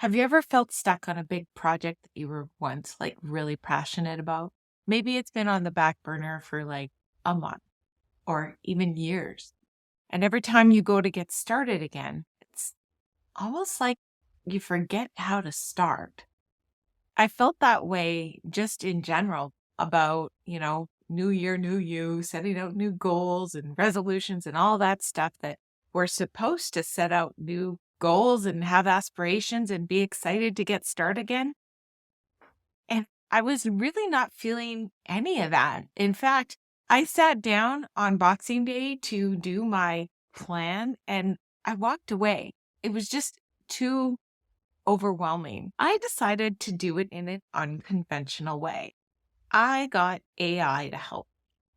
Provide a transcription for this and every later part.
Have you ever felt stuck on a big project that you were once really passionate about? Maybe it's been on the back burner for like a month or even years. And every time you go to get started again, it's almost like you forget how to start. I felt that way just in general about, new year, new you, setting out new goals and resolutions and all that stuff that we're supposed to set out new goals and have aspirations and be excited to get started again. And I was really not feeling any of that. In fact, I sat down on Boxing Day to do my plan and I walked away. It was just too overwhelming. I decided to do it in an unconventional way. I got AI to help.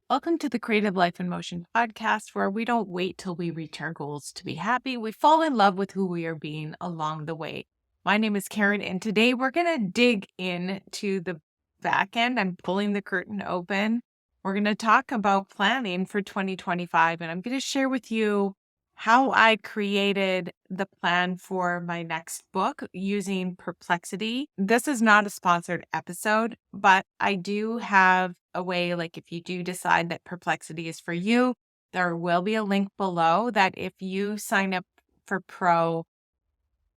Welcome to the Creative Life in Motion podcast, where we don't wait till we reach our goals to be happy. We fall in love with who we are being along the way. My name is Karen, and today we're going to dig into the back end. I'm pulling the curtain open. We're going to talk about planning for 2025, and I'm going to share with you how I created the plan for my next book using Perplexity. This is not a sponsored episode, but I do have a way, like if you do decide that Perplexity is for you, there will be a link below that if you sign up for Pro,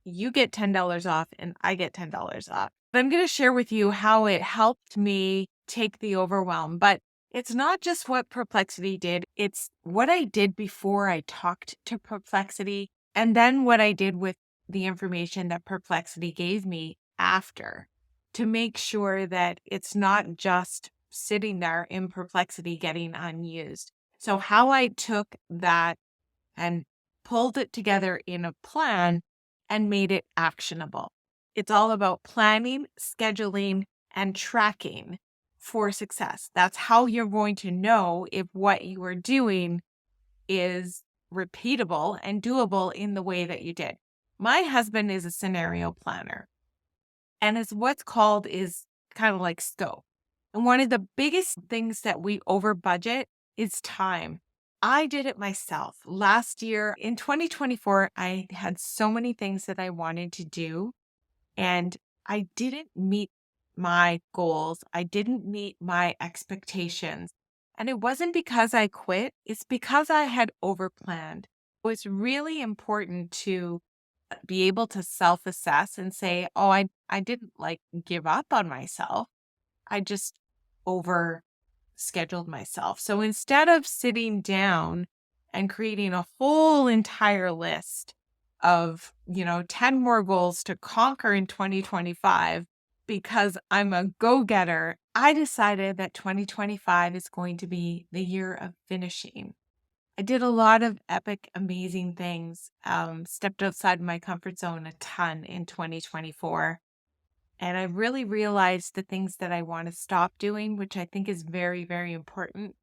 you get $10 off and I get $10 off. But I'm going to share with you how it helped me take the overwhelm. But it's not just what Perplexity did, it's what I did before I talked to Perplexity, and then what I did with the information that Perplexity gave me after to make sure that it's not just sitting there in Perplexity getting unused. So, how I took that and pulled it together in a plan and made it actionable. It's all about planning, scheduling, and tracking for success. That's how you're going to know if what you are doing is repeatable and doable in the way that you did. My husband is a scenario planner, and is what's called is kind of like scope. And one of the biggest things that we over budget is time. I did it myself. Last year in 2024, I had so many things that I wanted to do, and I didn't meet my goals. I didn't meet my expectations. And it wasn't because I quit, it's because I had overplanned. It's really important to be able to self-assess and say, oh, I didn't give up on myself. I just over scheduled myself. So instead of sitting down and creating a whole entire list of, 10 more goals to conquer in 2025, because I'm a go-getter, I decided that 2025 is going to be the year of finishing. I did a lot of epic, amazing things, stepped outside my comfort zone a ton in 2024. And I really realized the things that I want to stop doing, which I think is very, very important.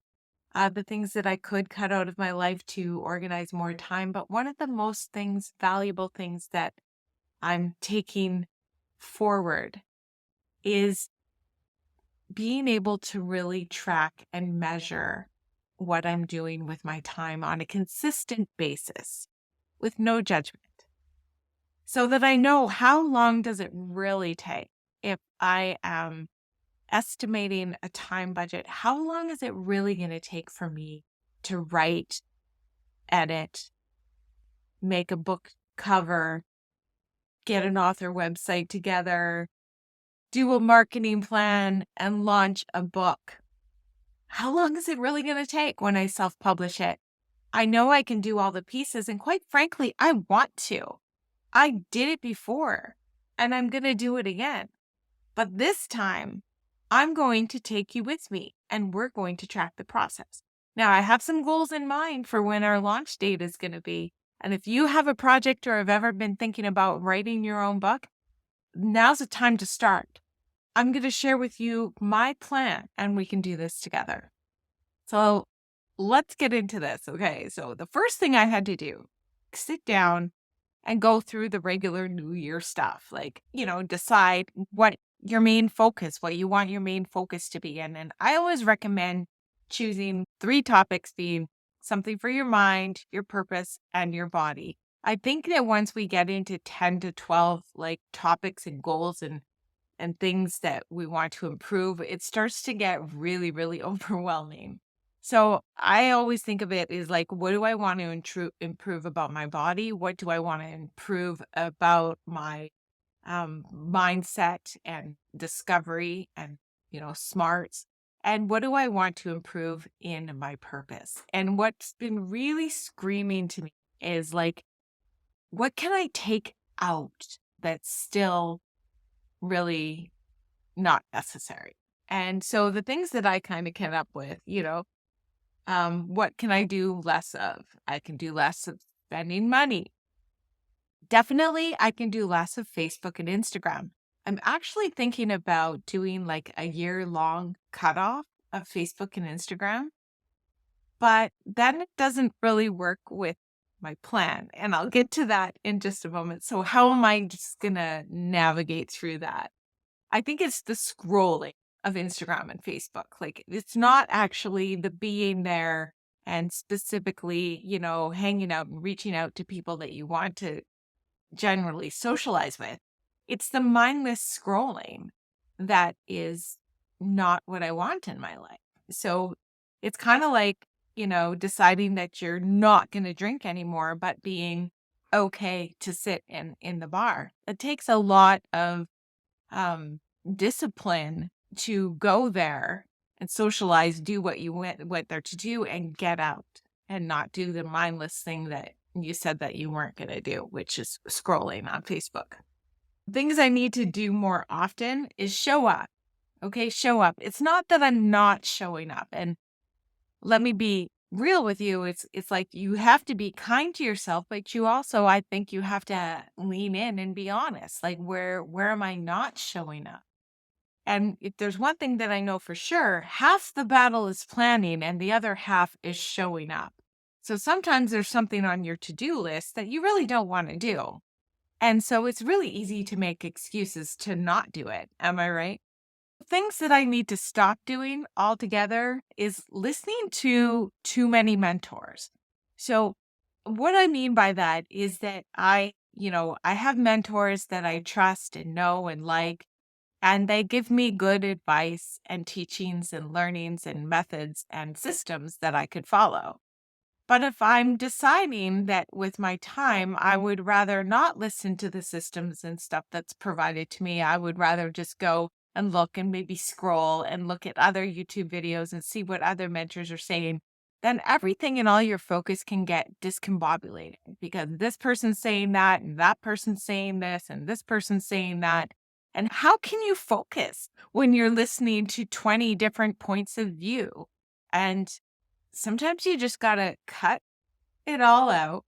The things that I could cut out of my life to organize more time. But one of the most valuable things that I'm taking forward is being able to really track and measure what I'm doing with my time on a consistent basis with no judgment, so that I know how long does it really take. If I am estimating a time budget, how long is it really going to take for me to write, edit, make a book cover, get an author website together, do a marketing plan, and launch a book? How long is it really going to take when I self-publish it? I know I can do all the pieces, and quite frankly, I want to. I did it before, and I'm going to do it again. But this time, I'm going to take you with me, and we're going to track the process. Now, I have some goals in mind for when our launch date is going to be. And if you have a project or have ever been thinking about writing your own book, now's the time to start. I'm going to share with you my plan, and we can do this together. So let's get into this. Okay, so the first thing I had to do, sit down and go through the regular New Year stuff, decide what your main focus, what you want your main focus to be in. And I always recommend choosing 3 topics being something for your mind, your purpose, and your body. I think that once we get into 10 to 12 like topics and goals and things that we want to improve, it starts to get really, really overwhelming. So I always think of it as like, what do I want to improve about my body? What do I want to improve about my mindset and discovery and, smarts? And what do I want to improve in my purpose? And what's been really screaming to me is like, what can I take out that's still really not necessary? And so the things that I kind of came up with, what can I do less of? I can do less of spending money. Definitely, I can do less of Facebook and Instagram. I'm actually thinking about doing like a year-long cutoff of Facebook and Instagram, but then it doesn't really work with my plan. And I'll get to that in just a moment. So, how am I just going to navigate through that? I think it's the scrolling of Instagram and Facebook. Like, it's not actually the being there and specifically, hanging out and reaching out to people that you want to generally socialize with. It's the mindless scrolling that is not what I want in my life. So it's kind of like, deciding that you're not going to drink anymore, but being okay to sit in the bar. It takes a lot of um, discipline to go there and socialize, do what they're to do, and get out and not do the mindless thing that you said that you weren't going to do, which is scrolling on Facebook. Things I need to do more often is show up. Okay, show up. It's not that I'm not showing up. And let me be real with you. It's like you have to be kind to yourself, but you also, I think you have to lean in and be honest. Like where am I not showing up? And if there's one thing that I know for sure, half the battle is planning and the other half is showing up. So sometimes there's something on your to-do list that you really don't want to do. And so it's really easy to make excuses to not do it. Am I right? Things that I need to stop doing altogether is listening to too many mentors. So what I mean by that is that I have mentors that I trust and know and like, and they give me good advice and teachings and learnings and methods and systems that I could follow. But if I'm deciding that with my time, I would rather not listen to the systems and stuff that's provided to me, I would rather just go and look and maybe scroll and look at other YouTube videos and see what other mentors are saying, then everything and all your focus can get discombobulated because this person's saying that and that person's saying this and this person's saying that. And how can you focus when you're listening to 20 different points of view? And sometimes you just got to cut it all out,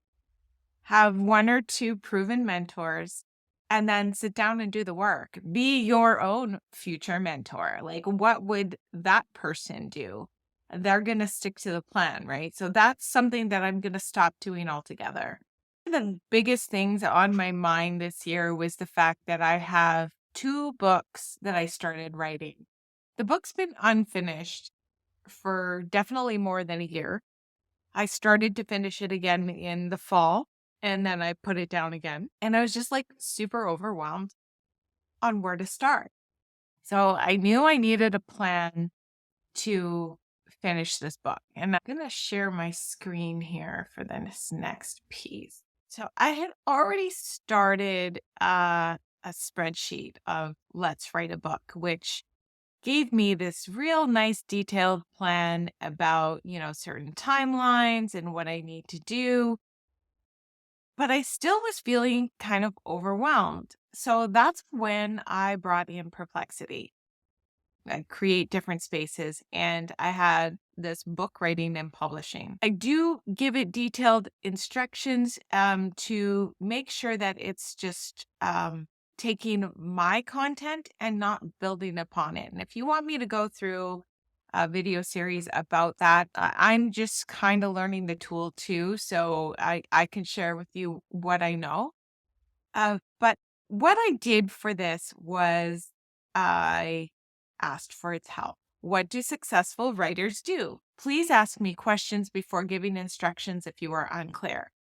have one or two proven mentors, and then sit down and do the work. Be your own future mentor. Like, what would that person do? They're going to stick to the plan, right? So that's something that I'm going to stop doing altogether. The biggest things on my mind this year was the fact that I have two books that I started writing. The book's been unfinished for definitely more than a year. I started to finish it again in the fall and then I put it down again. And I was just like super overwhelmed on where to start. So I knew I needed a plan to finish this book. And I'm going to share my screen here for this next piece. So I had already started a spreadsheet of Let's Write a Book, which gave me this real nice detailed plan about, certain timelines and what I need to do. But I still was feeling kind of overwhelmed. So that's when I brought in Perplexity. I create different spaces and I had this book writing and publishing. I do give it detailed instructions to make sure that it's just taking my content and not building upon it. And if you want me to go through a video series about that, I'm just kind of learning the tool too. So I can share with you what I know. But what I did for this was I asked for its help. What do successful writers do? Please ask me questions before giving instructions if you are unclear.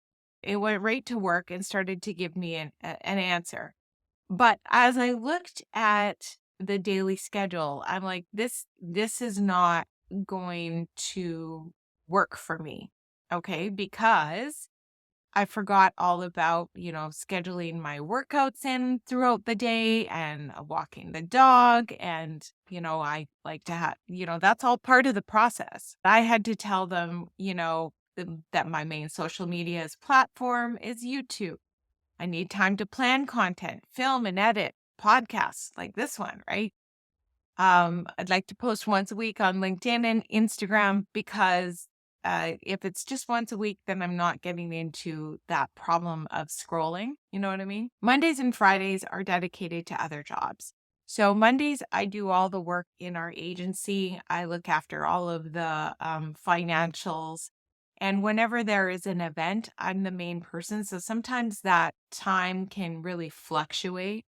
It went right to work and started to give me an answer. But as I looked at the daily schedule, I'm like, this is not going to work for me. Okay. Because I forgot all about, scheduling my workouts in throughout the day and walking the dog. And, I like to have, that's all part of the process. I had to tell them, that my main social media's platform is YouTube. I need time to plan content, film and edit podcasts like this one, right? I'd like to post once a week on LinkedIn and Instagram because if it's just once a week, then I'm not getting into that problem of scrolling. You know what I mean? Mondays and Fridays are dedicated to other jobs. So Mondays, I do all the work in our agency. I look after all of the financials. And whenever there is an event, I'm the main person. So sometimes that time can really fluctuate.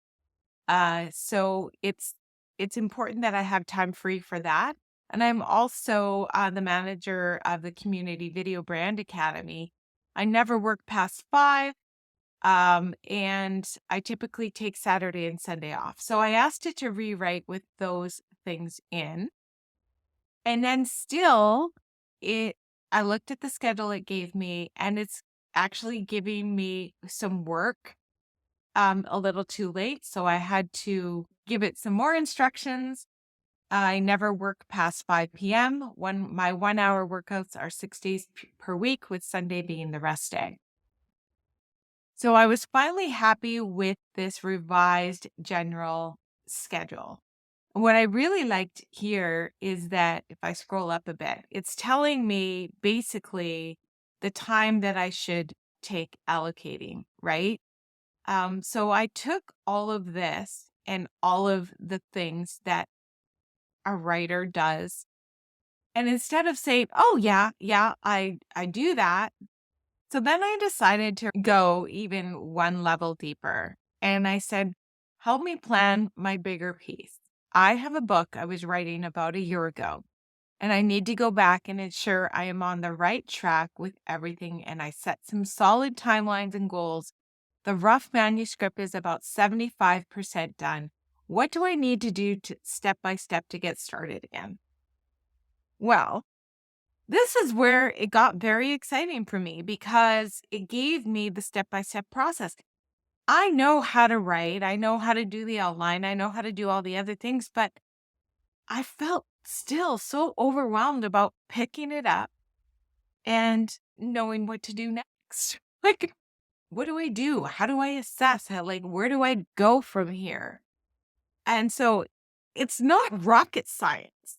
So it's important that I have time free for that. And I'm also the manager of the Community Video Brand Academy. I never work past 5, and I typically take Saturday and Sunday off. So I asked it to rewrite with those things in. And then still, I looked at the schedule it gave me, and it's actually giving me some work a little too late. So I had to give it some more instructions. I never work past 5 p.m. My 1 hour workouts are 6 days per week, with Sunday being the rest day. So I was finally happy with this revised general schedule. What I really liked here is that if I scroll up a bit, it's telling me basically the time that I should take allocating, right? So I took all of this and all of the things that a writer does. And instead of saying, oh, yeah, I do that. So then I decided to go even one level deeper. And I said, help me plan my bigger piece. I have a book I was writing about a year ago, and I need to go back and ensure I am on the right track with everything. And I set some solid timelines and goals. The rough manuscript is about 75% done. What do I need to do to step by step to get started again? Well, this is where it got very exciting for me because it gave me the step-by-step process. I know how to write. I know how to do the outline. I know how to do all the other things, but I felt still so overwhelmed about picking it up and knowing what to do next. Like, what do I do? How do I assess? Where do I go from here? And so it's not rocket science,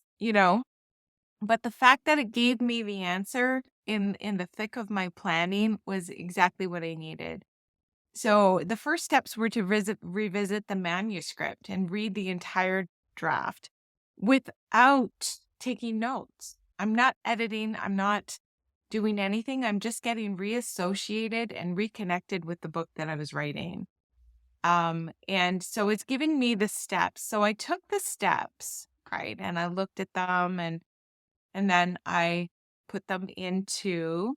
but the fact that it gave me the answer in the thick of my planning was exactly what I needed. So the first steps were to revisit the manuscript and read the entire draft without taking notes. I'm not editing. I'm not doing anything. I'm just getting reassociated and reconnected with the book that I was writing. And so it's giving me the steps. So I took the steps, right? And I looked at them and then I put them into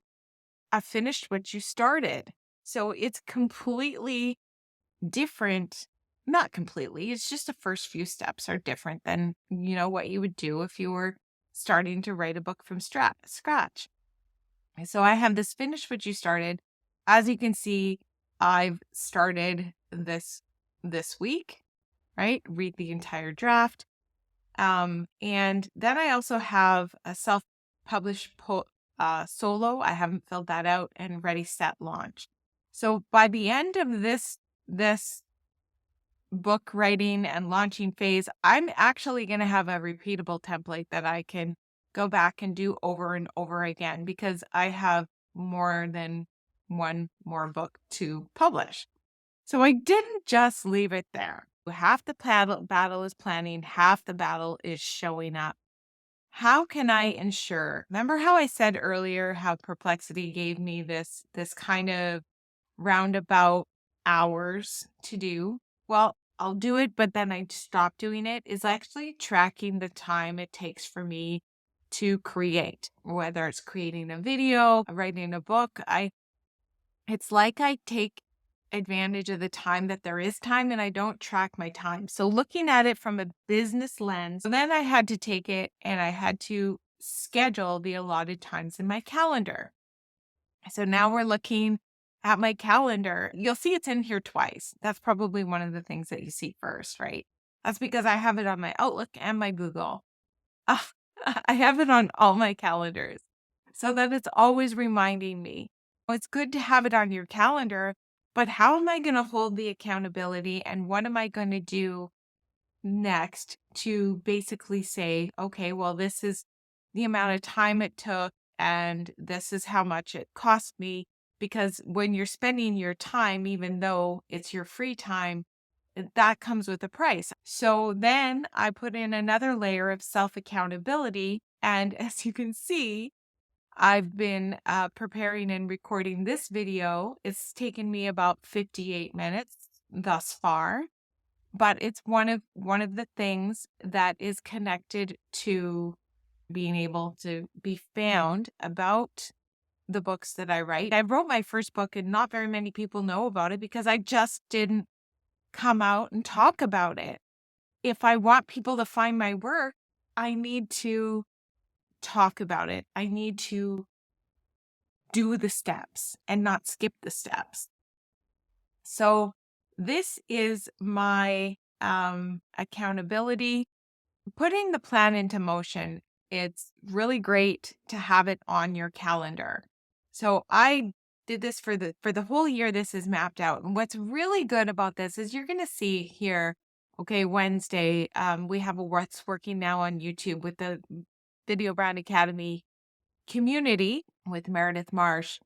I finished what you started. So it's completely different. Not completely. It's just the first few steps are different than, what you would do if you were starting to write a book from scratch. So I have this finish what you started. As you can see, I've started this week, right? Read the entire draft. And then I also have a self-published solo. I haven't filled that out, and ready, set, launch. So by the end of this book writing and launching phase, I'm actually going to have a repeatable template that I can go back and do over and over again because I have more than one more book to publish. So I didn't just leave it there. Half the battle is planning, half the battle is showing up. How can I ensure? Remember how I said earlier how Perplexity gave me this kind of roundabout hours to do? Well, I'll do it, but then I stop doing it, is actually tracking the time it takes for me to create, whether it's creating a video, writing a book. It's like I take advantage of the time that there is time and I don't track my time. So looking at it from a business lens, then I had to take it and I had to schedule the allotted times in my calendar. So now we're looking at my calendar. You'll see it's in here twice. That's probably one of the things that you see first, right? That's because I have it on my Outlook and my Google. Ah, I have it on all my calendars so that it's always reminding me. It's good to have it on your calendar, but how am I going to hold the accountability and what am I going to do next to basically say, okay, well, this is the amount of time it took and this is how much it cost me. Because when you're spending your time, even though it's your free time, that comes with a price. So then I put in another layer of self accountability. And as you can see, I've been preparing and recording this video. It's taken me about 58 minutes thus far, but it's one of the things that is connected to being able to be found about the books that I write. I wrote my first book and not very many people know about it because I just didn't come out and talk about it. If I want people to find my work, I need to talk about it. I need to do the steps and not skip the steps. So this is my accountability. Putting the plan into motion, it's really great to have it on your calendar. So I did this for the whole year. This is mapped out. And what's really good about this is you're going to see here, okay, Wednesday, we have a What's Working Now on YouTube with the Video Brand Academy community with Meredith Marsh.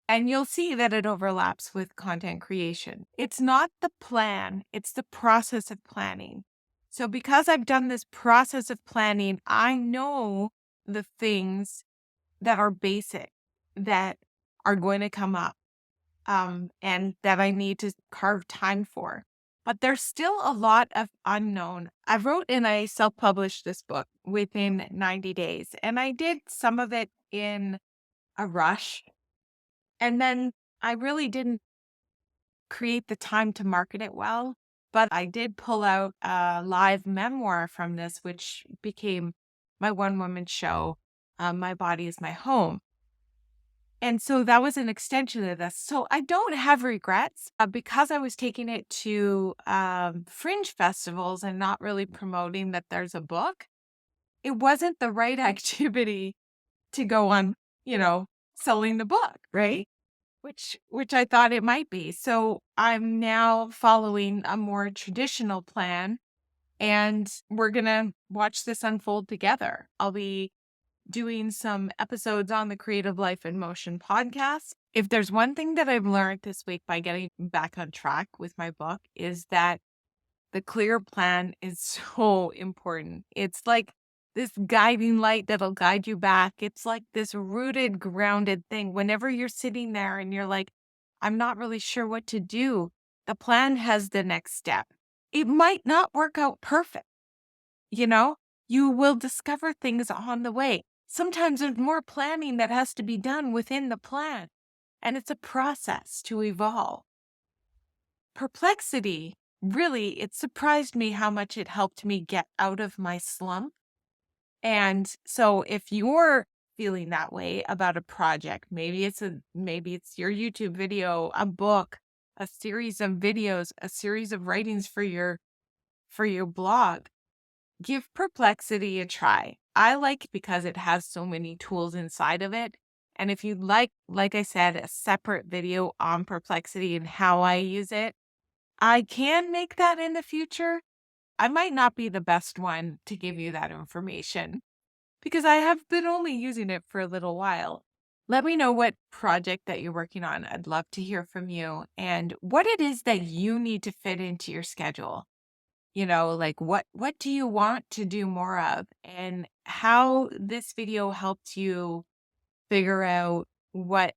And you'll see that it overlaps with content creation. It's not the plan, it's the process of planning. So because I've done this process of planning, I know the things that are basic that are going to come up and that I need to carve time for. But there's still a lot of unknown. I wrote and I self-published this book within 90 days, and I did some of it in a rush. And then I really didn't create the time to market it well, but I did pull out a live memoir from this, which became my one-woman show, My Body is My Home. And so that was an extension of this. So I don't have regrets because I was taking it to fringe festivals and not really promoting that there's a book. It wasn't the right activity to go on, selling the book, right? Which I thought it might be. So I'm now following a more traditional plan and we're going to watch this unfold together. I'll be doing some episodes on the Creative Life in Motion podcast. If there's one thing that I've learned this week by getting back on track with my book is that the clear plan is so important. It's like this guiding light that'll guide you back. It's like this rooted, grounded thing. Whenever you're sitting there and you're like, I'm not really sure what to do, the plan has the next step. It might not work out perfect. You will discover things on the way. Sometimes there's more planning that has to be done within the plan, and it's a process to evolve. Perplexity, really, it surprised me how much it helped me get out of my slump. And so if you're feeling that way about a project, maybe it's your YouTube video, a book, a series of videos, a series of writings for your blog, give Perplexity a try. I like it because it has so many tools inside of it. And if you'd like I said, a separate video on Perplexity and how I use it, I can make that in the future. I might not be the best one to give you that information because I have been only using it for a little while. Let me know what project that you're working on. I'd love to hear from you and what it is that you need to fit into your schedule. Like what do you want to do more of and how this video helped you figure out what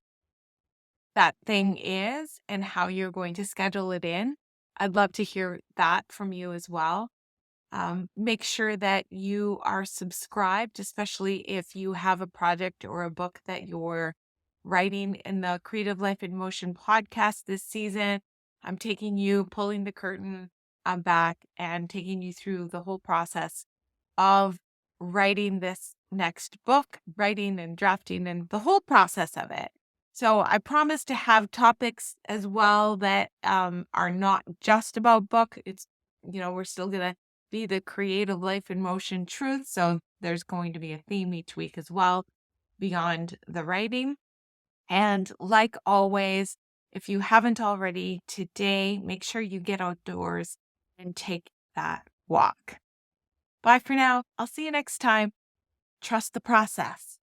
that thing is and how you're going to schedule it in. I'd love to hear that from you as well. Make sure that you are subscribed, especially if you have a project or a book that you're writing in the Creative Life in Motion podcast this season. I'm taking you, pulling the curtain back and taking you through the whole process of writing this next book, writing and drafting and the whole process of it. So I promise to have topics as well that are not just about book. It's, we're still going to be the creative life in motion truth. So there's going to be a theme each week as well beyond the writing. And like always, if you haven't already today, make sure you get outdoors and take that walk. Bye for now. I'll see you next time. Trust the process.